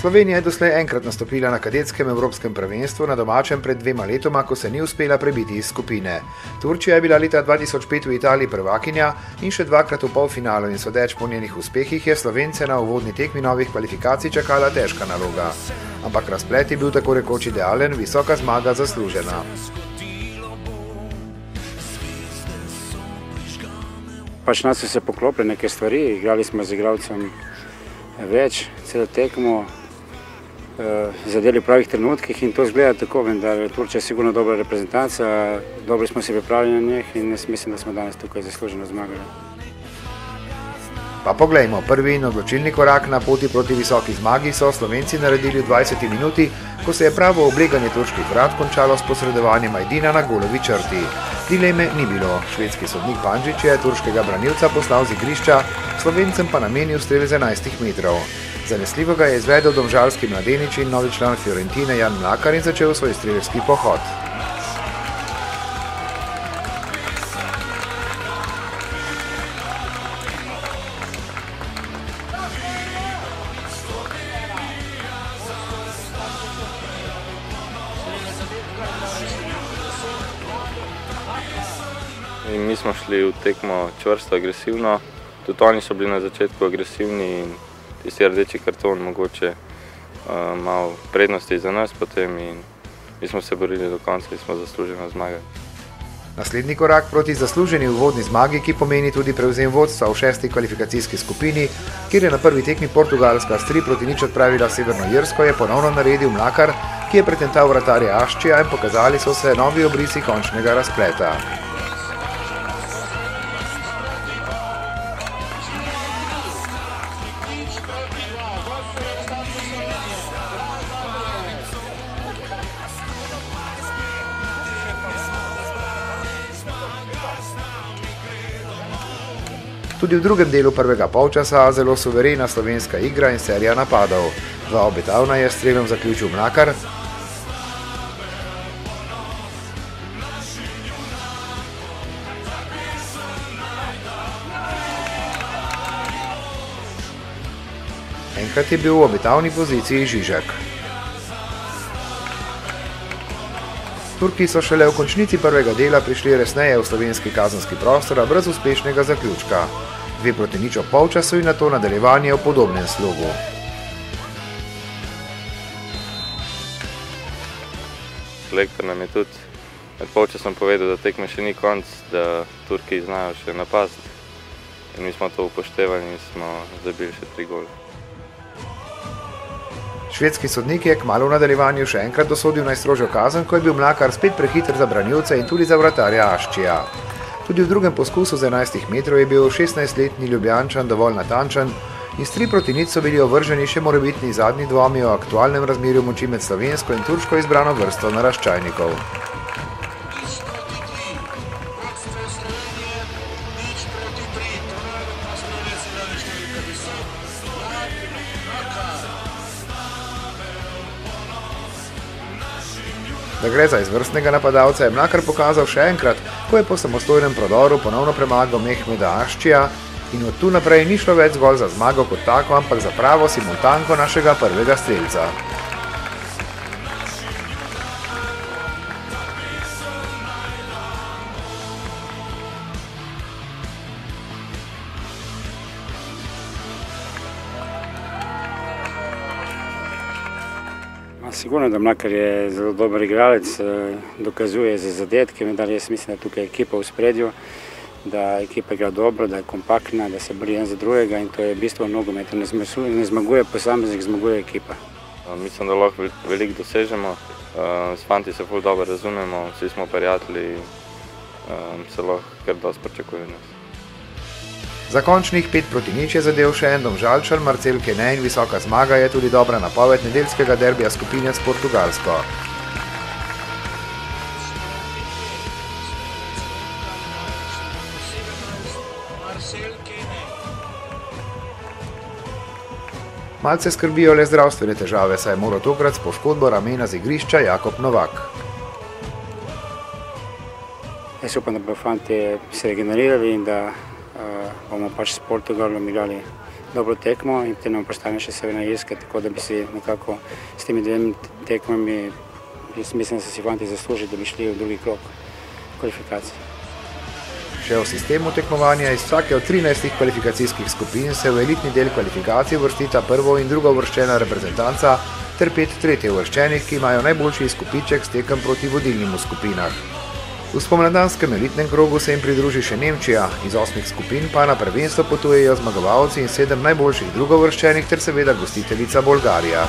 Slovenija je doslej enkrat nastopila na kadetskem evropskem prvenstvu, na domačem pred 2 letoma, ko se ni uspela prebiti iz skupine. Turčija je bila leta 2005 v Italiji prvakinja in še 2krat v polfinalu in sodeč po njenih uspehih je Slovence na uvodni tekmi novih kvalifikacij čakala težka naloga. Ampak razplet je bil tako rekoč idealen, visoka zmaga zaslužena. Pač nas so se poklopili neke stvari, igrali smo z igralcem več, celo tekmo, zadeli v pravih trenutkih in to izgleda tako, vendar Turčija je sigurno dobra reprezentanca, dobro smo se pripravili na njih in jaz mislim, da smo danes tukaj zasluženo zmagali. Pa poglejmo, prvi in odločilni korak na poti proti visoki zmagi so Slovenci naredili v 20 minuti, ko se je pravo obleganje turških vrat končalo s posredovanjem Ajdina na golovi črti. Dileme ni bilo, švedski sodnik Pandžić je turškega branilca poslal z igrišča, Slovencem pa namenil strel z 11 metrov. Zanesljivo ga je izvedel domžalski mladenič in novi član Fiorentine Jan Mlakar in začel svoj strelski pohod. In mi smo šli v tekmo čvrsto, agresivno, tudi oni so bili na začetku agresivni in tisti rdeči karton mogoče malo prednosti za nas potem in mi smo se borili do konca in smo zasluženo zmagali. Naslednji korak proti zasluženi uvodni zmagi, ki pomeni tudi prevzem vodstva v 6. kvalifikacijski skupini, kjer je na prvi tekmi Portugalska s 3:0 odpravila Severno Irsko, je ponovno naredil Mlakar, ki je pretental vratarja Aščija in pokazali so se novi obrisi končnega razpleta. Tudi v drugem delu prvega polčasa zelo suverena slovenska igra in serija napadov. 2 obetavna je s strelom zaključil Mlakar. Enkrat je bil v obetavni poziciji Žižek. Turki so šele v končnici prvega dela prišli resneje v slovenski kazenski prostor, a brez uspešnega zaključka. 2:0 ob polčasu in nato nadaljevanje v podobnem slogu. Selektor nam je tudi med polčasom povedal, da tekme še ni konc, da Turki znajo še napast in mi smo to upoštevali in smo zabili še 3 gole. Švedski sodnik je kmalu v nadaljevanju še enkrat dosodil najstrožjo kazen, ko je bil Mlakar spet prehiter za branilce in tudi za vratarja Aščija. Tudi v drugem poskusu z 11 metrov je bil 16-letni Ljubljančan dovolj natančen in s 3:0 so bili ovrženi še morebitni zadnji dvomi o aktualnem razmerju moči med slovensko in turško izbrano vrsto naraščajnikov. Da gre za izvrstnega napadalca, je Mlakar pokazal še enkrat, ko je po samostojnem prodoru ponovno premagal Mehmeda Aščija in od tu naprej ni šlo več zgolj za zmago kot tako, ampak za pravo simultanko našega prvega strelca. Sigurno, da Mlakar je zelo dober igralec, dokazuje z zadetki, vendar jaz mislim, da tukaj je ekipa v spredju, da ekipa igra dobro, da je kompaktna, da se bori en za drugega in to je bistvo nogometa. Ne zmaguje posameznik, zmaguje ekipa. Mislim, da lahko veliko dosežemo, s fanti se ful dobro razumemo, vsi smo prijatelji, se lahko kar dosti pričakuje nas. Za končnih 5:0 je zadel še en Domžalčan, Marcel Kene, in visoka zmaga je tudi dobra napoved nedeljskega derbija skupine s Portugalsko. Malce skrbijo le zdravstvene težave, saj je moral tokrat s poškodbo ramena z igrišča Jakob Novak. Jaz upam, da bodo fanti se regenerirali in da bomo pač s Portugalom igrali dobro tekmo in potem nam postane še Severna Irska, tako da bi si nekako s temi dvemi tekmami, jaz mislim, da so si fanti zaslužili, da bi šli v drugi krog kvalifikacij. Še o sistemu tekmovanja iz vsake od 13 kvalifikacijskih skupin se v elitni del kvalifikacij vrstita prvo in drugo uvrščena reprezentanca ter 5 tretje uvrščenih, ki imajo najboljši izkupiček s tekem proti vodilnim v skupinah. V spomladanskem elitnem krogu se jim pridruži še Nemčija, iz 8 skupin pa na prvenstvo potujejo zmagovalci in 7 najboljših drugovrščenih ter seveda gostiteljica Bolgarija.